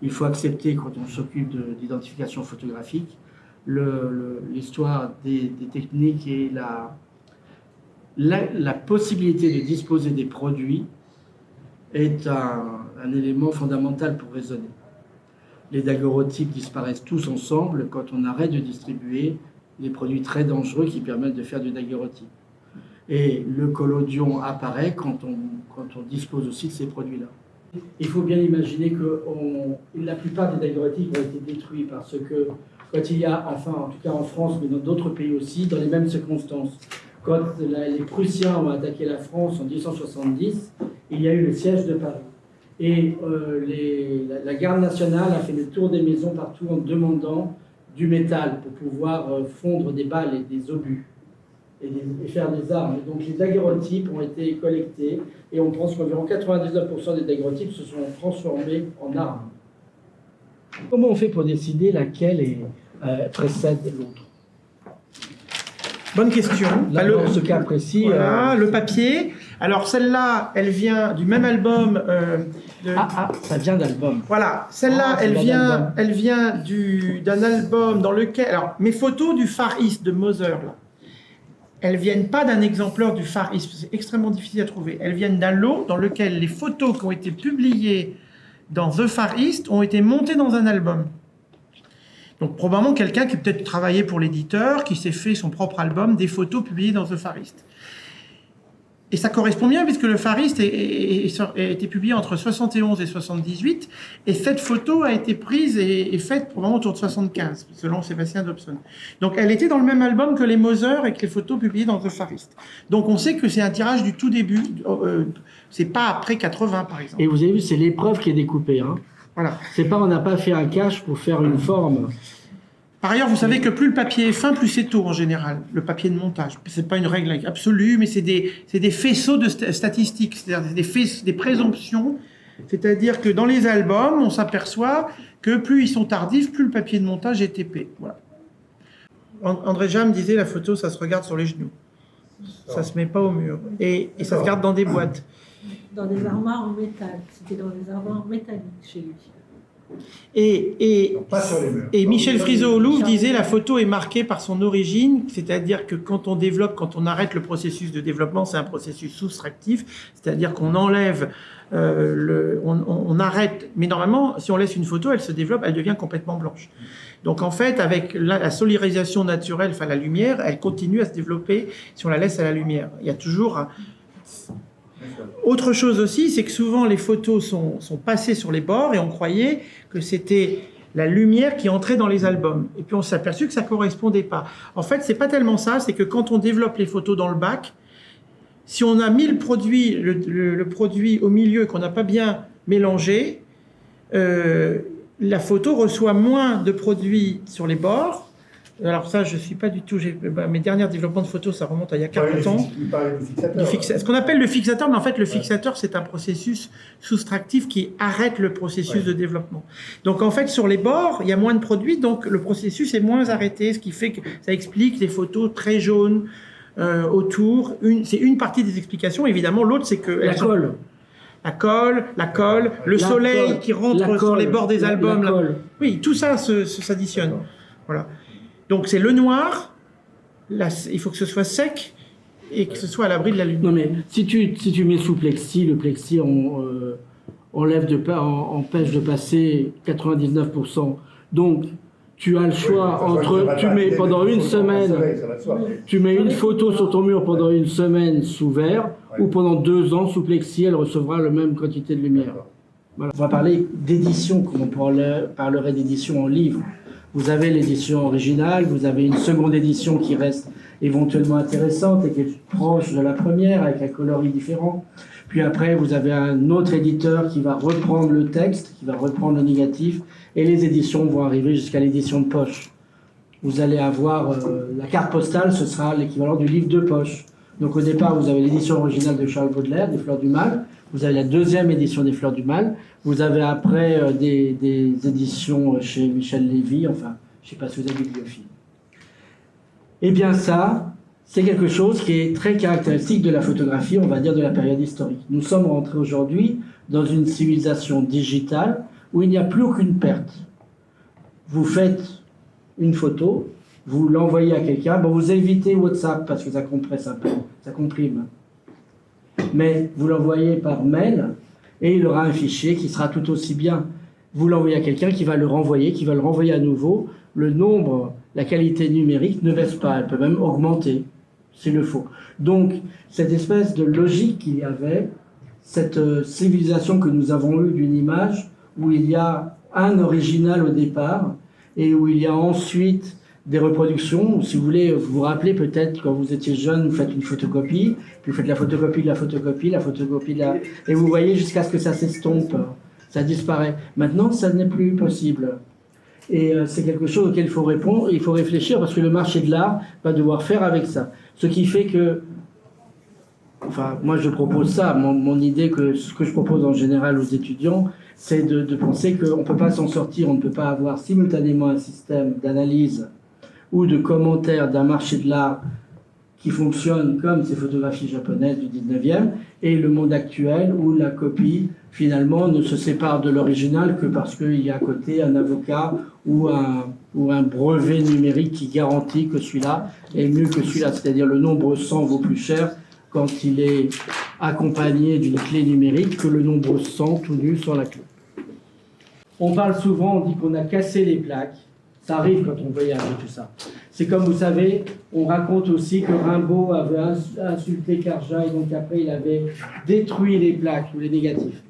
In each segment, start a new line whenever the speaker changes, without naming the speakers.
il faut accepter, quand on s'occupe d'identification photographique, l'histoire des techniques et la possibilité de disposer des produits est un élément fondamental pour raisonner. Les daguerreotypes disparaissent tous ensemble quand on arrête de distribuer les produits très dangereux qui permettent de faire du daguerreotype. Et le collodion apparaît quand on dispose aussi de ces produits-là. Il faut bien imaginer que la plupart des daguerreotypes ont été détruits parce que quand il y a, enfin en tout cas en France, mais dans d'autres pays aussi, dans les mêmes circonstances, quand les Prussiens ont attaqué la France en 1870, il y a eu le siège de Paris. Et la garde nationale a fait le tour des maisons partout en demandant du métal pour pouvoir fondre des balles et des obus et faire des armes. Et donc les daguerreotypes ont été collectés et on pense qu'environ 99% des daguerreotypes se sont transformés en armes. Comment on fait pour décider laquelle précède l'autre?
Bonne question.
Là, dans ce cas précis...
Voilà, le papier. Alors celle-là, elle vient du même album.
Ça vient d'album.
Voilà, celle-là, elle vient d'un album dans lequel... Alors, mes photos du Far East de Moser, là, elles viennent pas d'un exemplaire du Far East, c'est extrêmement difficile à trouver. Elles viennent d'un lot dans lequel les photos qui ont été publiées dans The Far East ont été montées dans un album. Donc probablement quelqu'un qui peut-être travaillé pour l'éditeur, qui s'est fait son propre album, des photos publiées dans The Far East. Et ça correspond bien puisque le Far East a été publié entre 71 et 78, et cette photo a été prise et faite probablement autour de 75, selon Sébastien Dobson. Donc elle était dans le même album que les Moser et que les photos publiées dans The Far East. Donc on sait que c'est un tirage du tout début, c'est pas après 80 par exemple.
Et vous avez vu, c'est l'épreuve qui est découpée. Hein.
Voilà.
C'est pas, on n'a pas fait un cache pour faire une forme.
Par ailleurs, vous savez que plus le papier est fin, plus c'est tôt en général, le papier de montage. C'est pas une règle absolue, mais c'est des faisceaux de statistiques, c'est-à-dire des présomptions. C'est-à-dire que dans les albums, on s'aperçoit que plus ils sont tardifs, plus le papier de montage est épais. Voilà. André Jam disait la photo, ça se regarde sur les genoux. Ça se met pas au mur. Et ça se garde dans des boîtes.
Dans des armoires en métal. C'était dans des armoires métalliques chez lui.
Et Michel Friseau au Louvre disait la photo est marquée par son origine, c'est-à-dire que quand on développe, quand on arrête le processus de développement, c'est un processus soustractif, c'est-à-dire qu'on enlève, on arrête, mais normalement, si on laisse une photo, elle se développe, elle devient complètement blanche. Donc en fait, avec la solarisation naturelle, enfin la lumière, elle continue à se développer si on la laisse à la lumière. Il y a toujours Autre chose aussi, c'est que souvent les photos sont passées sur les bords et on croyait que c'était la lumière qui entrait dans les albums. Et puis on s'est aperçu que ça correspondait pas. En fait, c'est pas tellement ça, c'est que quand on développe les photos dans le bac, si on a mis le produit au milieu et qu'on n'a pas bien mélangé, la photo reçoit moins de produits sur les bords. Alors ça, je suis pas du tout... mes derniers développements de photos, ça remonte à il y a 40 ans. Ce qu'on appelle le fixateur, mais en fait, le fixateur, c'est un processus soustractif qui arrête le processus de développement. Donc en fait, sur les bords, il y a moins de produits, donc le processus est moins arrêté, ce qui fait que ça explique les photos très jaunes autour. C'est une partie des explications. Évidemment, l'autre, c'est que... La colle, le soleil qui rentre sur les bords des albums. Oui, tout ça s'additionne. Voilà. Donc c'est le noir, là, il faut que ce soit sec et que ce soit à l'abri de la lumière.
Non mais si tu mets sous plexi, le plexi empêche de passer 99%. Donc tu as le choix entre, tu mets pendant une semaine, tu mets une photo sur ton mur pendant une semaine sous verre, ou pendant 2 ans sous plexi, elle recevra la même quantité de lumière. Voilà. On va parler d'édition, comme on parlerait d'édition en livre. Vous avez l'édition originale, vous avez une seconde édition qui reste éventuellement intéressante et qui est proche de la première avec un coloris différent. Puis après, vous avez un autre éditeur qui va reprendre le texte, qui va reprendre le négatif, et les éditions vont arriver jusqu'à l'édition de poche. Vous allez avoir la carte postale, ce sera l'équivalent du livre de poche. Donc au départ, vous avez l'édition originale de Charles Baudelaire, des Fleurs du Mal. Vous avez la deuxième édition des Fleurs du Mal. Vous avez après des éditions chez Michel Lévy, enfin, je ne sais pas si vous avez bibliophile. Eh bien ça, c'est quelque chose qui est très caractéristique de la photographie, on va dire de la période historique. Nous sommes rentrés aujourd'hui dans une civilisation digitale où il n'y a plus aucune perte. Vous faites une photo, vous l'envoyez à quelqu'un, bon, vous évitez WhatsApp parce que ça compresse un peu, ça comprime. Mais vous l'envoyez par mail et il aura un fichier qui sera tout aussi bien. Vous l'envoyez à quelqu'un qui va le renvoyer à nouveau. Le nombre, la qualité numérique ne baisse pas, elle peut même augmenter s'il le faut. Donc, cette espèce de logique qu'il y avait, cette civilisation que nous avons eue d'une image où il y a un original au départ et où il y a ensuite des reproductions. Si vous voulez, vous vous rappelez peut-être quand vous étiez jeune, vous faites une photocopie, puis vous faites la photocopie de la photocopie, la photocopie de la... Et vous voyez jusqu'à ce que ça s'estompe, ça disparaît. Maintenant, ça n'est plus possible. Et c'est quelque chose auquel il faut répondre, il faut réfléchir parce que le marché de l'art va devoir faire avec ça. Ce qui fait que, enfin, moi je propose ça, mon idée, ce que je propose en général aux étudiants, c'est de penser qu'on ne peut pas s'en sortir, on ne peut pas avoir simultanément un système d'analyse ou de commentaires d'un marché de l'art qui fonctionne comme ces photographies japonaises du 19e et le monde actuel où la copie finalement ne se sépare de l'original que parce qu'il y a à côté un avocat ou un brevet numérique qui garantit que celui-là est mieux que celui-là. C'est-à-dire le nombre 100 vaut plus cher quand il est accompagné d'une clé numérique que le nombre 100 tout nu sans la clé. On parle souvent, on dit qu'on a cassé les plaques. Ça arrive quand on voyage et tout ça. C'est comme vous savez, on raconte aussi que Rimbaud avait insulté Carja et donc après il avait détruit les plaques ou les négatifs.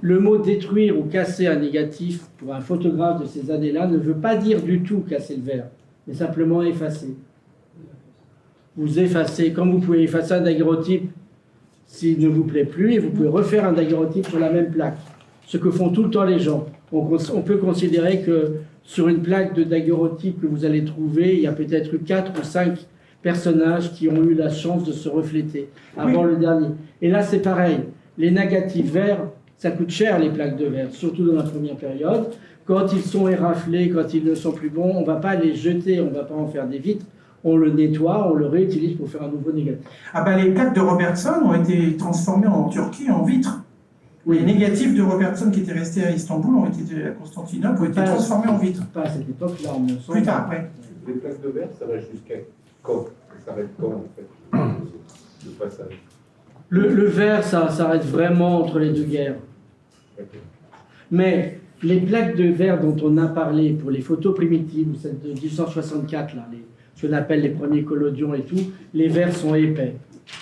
Le mot détruire ou casser un négatif pour un photographe de ces années-là ne veut pas dire du tout casser le verre, mais simplement effacer. Vous effacez, comme vous pouvez effacer un daguerreotype s'il ne vous plaît plus, et vous pouvez refaire un daguerreotype sur la même plaque. Ce que font tout le temps les gens. On peut considérer que sur une plaque de daguerreotype que vous allez trouver, il y a peut-être eu 4 ou 5 personnages qui ont eu la chance de se refléter avant le dernier. Et là, c'est pareil. Les négatifs verts, ça coûte cher, les plaques de verre, surtout dans la première période. Quand ils sont éraflés, quand ils ne sont plus bons, on ne va pas les jeter, on ne va pas en faire des vitres. On le nettoie, on le réutilise pour faire un nouveau négatif.
Ah ben, les plaques de Robertson ont été transformées en Turquie en vitres. Oui, les négatifs de Robertson qui étaient restés à Istanbul ont été à Constantinople, ont été transformés en vitres.
Pas à cette époque-là, en 1900.
Plus tard, après.
Les plaques de verre, ça va jusqu'à quand? Ça s'arrête quand, en fait, le passage?
Le verre, ça s'arrête vraiment entre les deux guerres.
Okay.
Mais les plaques de verre dont on a parlé pour les photos primitives, celles de 1864, là, ce qu'on appelle les premiers collodions et tout, les verres sont épais.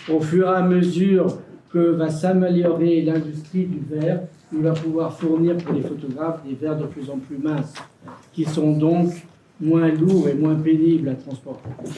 Au fur et à mesure que va s'améliorer l'industrie du verre, il va pouvoir fournir pour les photographes des verres de plus en plus minces, qui sont donc moins lourds et moins pénibles à transporter.